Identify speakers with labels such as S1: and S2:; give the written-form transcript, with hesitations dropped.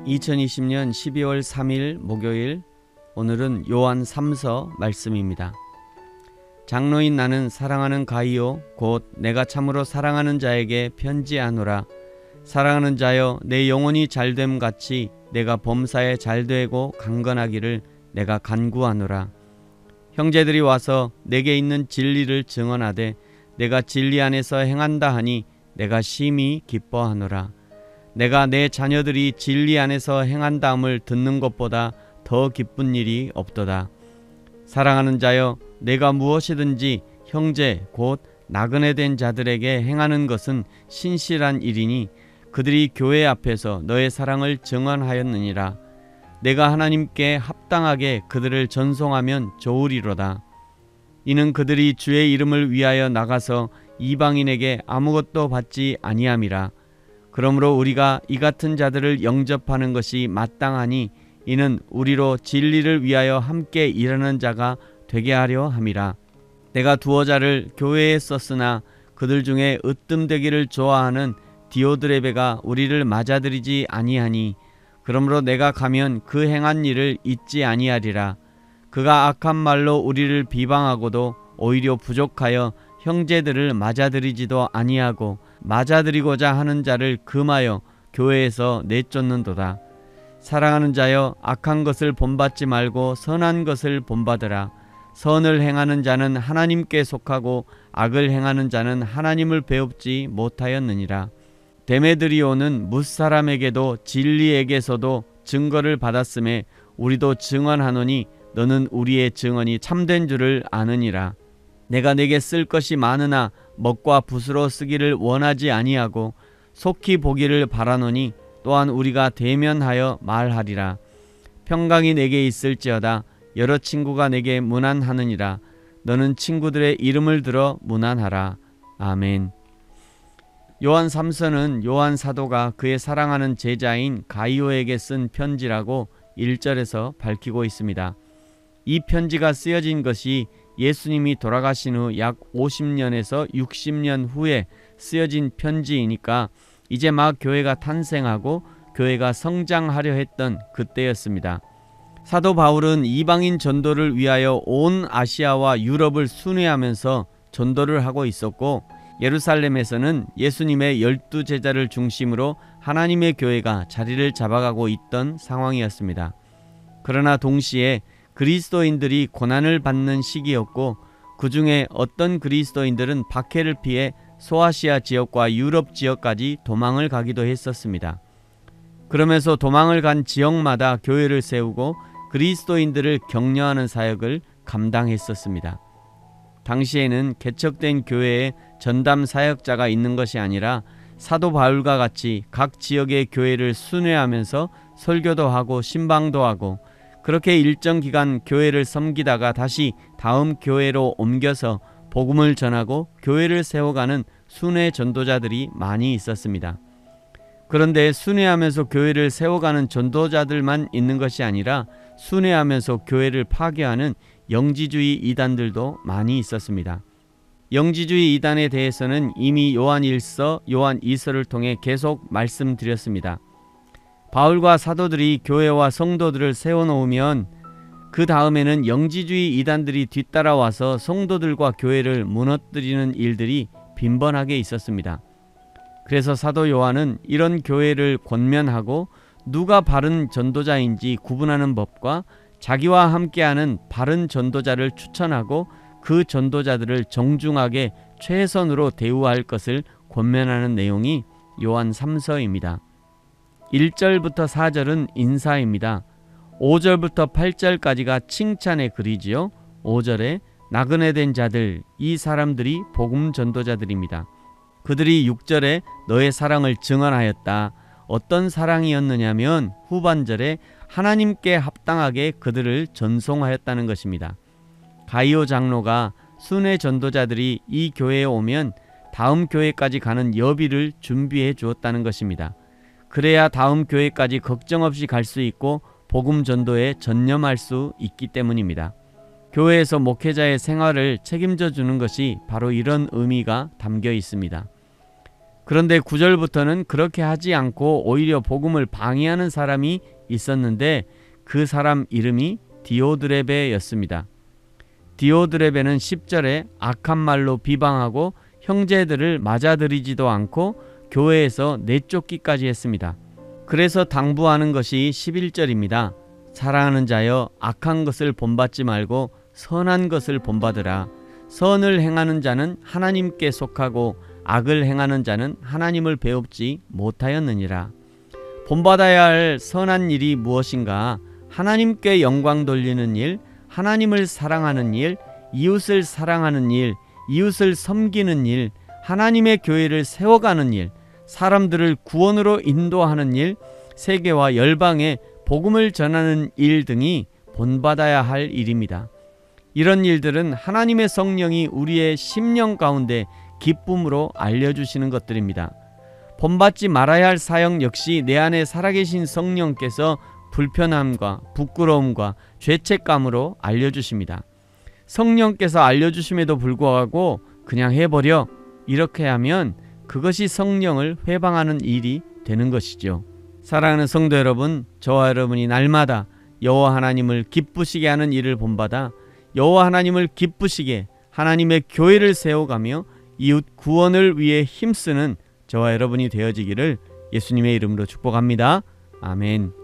S1: 2020년 12월 3일 목요일, 오늘은 요한 3서 말씀입니다. 장로인 나는 사랑하는 가이오 곧 내가 참으로 사랑하는 자에게 편지하노라. 사랑하는 자여, 내 영혼이 잘됨 같이 내가 범사에 잘되고 강건하기를 내가 간구하노라. 형제들이 와서 내게 있는 진리를 증언하되 내가 진리 안에서 행한다 하니 내가 심히 기뻐하노라. 내가 내 자녀들이 진리 안에서 행한다함을 듣는 것보다 더 기쁜 일이 없도다. 사랑하는 자여, 내가 무엇이든지 형제 곧 나그네 된 자들에게 행하는 것은 신실한 일이니 그들이 교회 앞에서 너의 사랑을 증언하였느니라. 내가 하나님께 합당하게 그들을 전송하면 좋으리로다. 이는 그들이 주의 이름을 위하여 나가서 이방인에게 아무것도 받지 아니함이라. 그러므로 우리가 이 같은 자들을 영접하는 것이 마땅하니 이는 우리로 진리를 위하여 함께 일하는 자가 되게 하려 함이라. 내가 두어 자를 교회에 썼으나 그들 중에 으뜸되기를 좋아하는 디오드레베가 우리를 맞아들이지 아니하니 그러므로 내가 가면 그 행한 일을 잊지 아니하리라. 그가 악한 말로 우리를 비방하고도 오히려 부족하여 형제들을 맞아들이지도 아니하고 맞아들이고자 하는 자를 금하여 교회에서 내쫓는도다. 사랑하는 자여, 악한 것을 본받지 말고 선한 것을 본받으라. 선을 행하는 자는 하나님께 속하고 악을 행하는 자는 하나님을 배웁지 못하였느니라. 데메드리오는 뭇사람에게도 진리에게서도 증거를 받았음에 우리도 증언하노니 너는 우리의 증언이 참된 줄을 아느니라. 내가 내게 쓸 것이 많으나 먹과 붓으로 쓰기를 원하지 아니하고 속히 보기를 바라노니 또한 우리가 대면하여 말하리라. 평강이 내게 있을지어다. 여러 친구가 내게 문안하느니라. 너는 친구들의 이름을 들어 문안하라. 아멘. 요한 3서는 요한 사도가 그의 사랑하는 제자인 가이오에게 쓴 편지라고 1절에서 밝히고 있습니다. 이 편지가 쓰여진 것이 예수님이 돌아가신 후 약 50년에서 60년 후에 쓰여진 편지이니까 이제 막 교회가 탄생하고 교회가 성장하려 했던 그때였습니다. 사도 바울은 이방인 전도를 위하여 온 아시아와 유럽을 순회하면서 전도를 하고 있었고 예루살렘에서는 예수님의 12제자를 중심으로 하나님의 교회가 자리를 잡아가고 있던 상황이었습니다. 그러나 동시에 그리스도인들이 고난을 받는 시기였고 그 중에 어떤 그리스도인들은 박해를 피해 소아시아 지역과 유럽 지역까지 도망을 가기도 했었습니다. 그러면서 도망을 간 지역마다 교회를 세우고 그리스도인들을 격려하는 사역을 감당했었습니다. 당시에는 개척된 교회에 전담 사역자가 있는 것이 아니라 사도 바울과 같이 각 지역의 교회를 순회하면서 설교도 하고 신방도 하고 그렇게 일정 기간 교회를 섬기다가 다시 다음 교회로 옮겨서 복음을 전하고 교회를 세워가는 순회 전도자들이 많이 있었습니다. 그런데 순회하면서 교회를 세워가는 전도자들만 있는 것이 아니라 순회하면서 교회를 파괴하는 영지주의 이단들도 많이 있었습니다. 영지주의 이단에 대해서는 이미 요한 1서, 요한 2서를 통해 계속 말씀드렸습니다. 바울과 사도들이 교회와 성도들을 세워놓으면 그 다음에는 영지주의 이단들이 뒤따라와서 성도들과 교회를 무너뜨리는 일들이 빈번하게 있었습니다. 그래서 사도 요한은 이런 교회를 권면하고 누가 바른 전도자인지 구분하는 법과 자기와 함께하는 바른 전도자를 추천하고 그 전도자들을 정중하게 최선으로 대우할 것을 권면하는 내용이 요한 3서입니다. 1절부터 4절은 인사입니다. 5절부터 8절까지가 칭찬의 글이지요. 5절에 나그네 된 자들, 이 사람들이 복음 전도자들입니다. 그들이 6절에 너의 사랑을 증언하였다. 어떤 사랑이었느냐면 후반절에 하나님께 합당하게 그들을 전송하였다는 것입니다. 가이오 장로가 순회 전도자들이 이 교회에 오면 다음 교회까지 가는 여비를 준비해 주었다는 것입니다. 그래야 다음 교회까지 걱정 없이 갈 수 있고 복음 전도에 전념할 수 있기 때문입니다. 교회에서 목회자의 생활을 책임져 주는 것이 바로 이런 의미가 담겨 있습니다. 그런데 9절부터는 그렇게 하지 않고 오히려 복음을 방해하는 사람이 있었는데 그 사람 이름이 디오드레베였습니다. 디오드레베는 10절에 악한 말로 비방하고 형제들을 맞아들이지도 않고 교회에서 내쫓기까지 했습니다. 그래서 당부하는 것이 11절입니다. 사랑하는 자여 악한 것을 본받지 말고 선한 것을 본받으라. 선을 행하는 자는 하나님께 속하고 악을 행하는 자는 하나님을 배웁지 못하였느니라. 본받아야 할 선한 일이 무엇인가? 하나님께 영광 돌리는 일, 하나님을 사랑하는 일, 이웃을 사랑하는 일, 이웃을 섬기는 일, 하나님의 교회를 세워가는 일, 사람들을 구원으로 인도하는 일, 세계와 열방에 복음을 전하는 일 등이 본받아야 할 일입니다. 이런 일들은 하나님의 성령이 우리의 심령 가운데 기쁨으로 알려주시는 것들입니다. 본받지 말아야 할 사역 역시 내 안에 살아계신 성령께서 불편함과 부끄러움과 죄책감으로 알려주십니다. 성령께서 알려주심에도 불구하고 그냥 해버려 이렇게 하면 그것이 성령을 회방하는 일이 되는 것이죠. 사랑하는 성도 여러분, 저와 여러분이 날마다 여호와 하나님을 기쁘시게 하는 일을 본받아 여호와 하나님을 기쁘시게 하나님의 교회를 세워가며 이웃 구원을 위해 힘쓰는 저와 여러분이 되어지기를 예수님의 이름으로 축복합니다. 아멘.